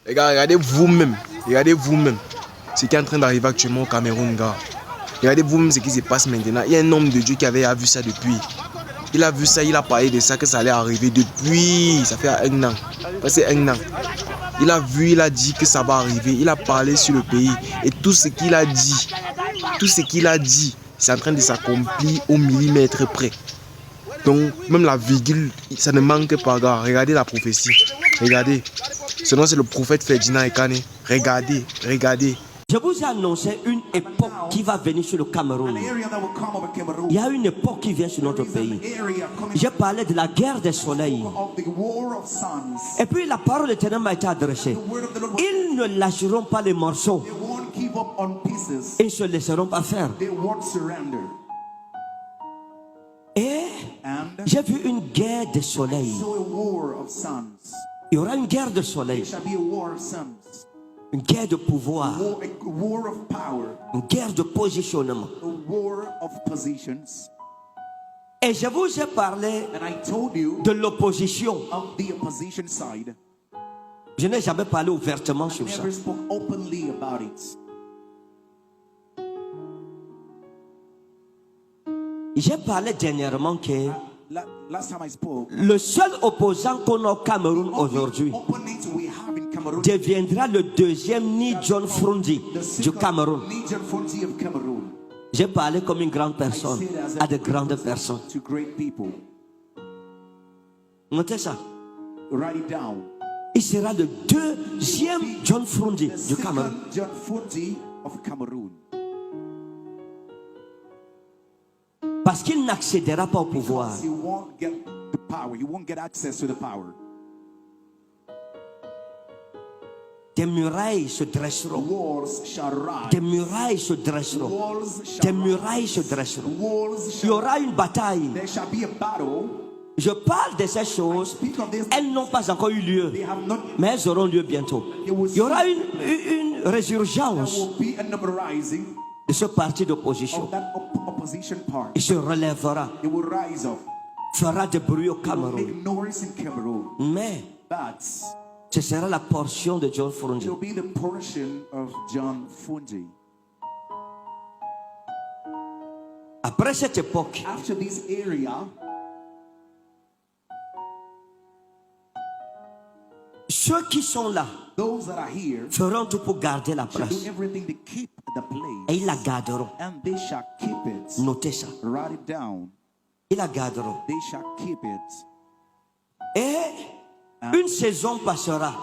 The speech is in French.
Les gars, regardez vous-même. Regardez vous-même ce qui est en train d'arriver actuellement au Cameroun, gars. Regardez vous-même ce qui se passe maintenant. Il y a un homme de Dieu qui avait vu ça depuis. Il a vu ça, il a parlé de ça, que ça allait arriver depuis. Ça fait 1 an. C'est 1 an. Il a vu, il a dit que ça va arriver. Il a parlé sur le pays. Et tout ce qu'il a dit, c'est en train de s'accomplir au millimètre près. Donc, même la virgule, ça ne manque pas, gars. Regardez la prophétie. Regardez. Ce nom, c'est le prophète Ferdinand Ekane. Regardez, regardez. Je vous ai annoncé une époque qui va venir sur le Cameroun. Il y a une époque qui vient sur notre pays. J'ai parlé de la guerre des soleils. Et puis la parole de l'Éternel m'a été adressée. Ils ne lâcheront pas les morceaux. Ils ne se laisseront pas faire. Et j'ai vu une guerre des soleils. Il y aura une guerre de soleil. Une guerre de pouvoir. Une guerre de positionnement. Et je vous ai parlé de l'opposition. Je n'ai jamais parlé ouvertement sur ça. J'ai parlé dernièrement que le seul opposant qu'on a au Cameroun aujourd'hui deviendra le deuxième Ni John Frundi du Cameroun. J'ai parlé comme une grande personne à de grandes personnes. Notez ça. Il sera le deuxième John Frundi du Cameroun. Parce qu'il n'accédera pas au pouvoir. Des murailles se dresseront. Des murailles se dresseront. Des murailles se dresseront. Il y aura une bataille. Je parle de ces choses. Elles n'ont pas encore eu lieu. Mais elles auront lieu bientôt. Il y aura une résurgence de ce parti d'opposition. Il se relèvera. Fera des bruits au Cameroun. Mais ce sera la portion de John Frundi. Après cette époque, ceux qui sont là feront tout pour garder la place. Et ils la garderont. Notez ça. Ils la garderont. Et une saison passera.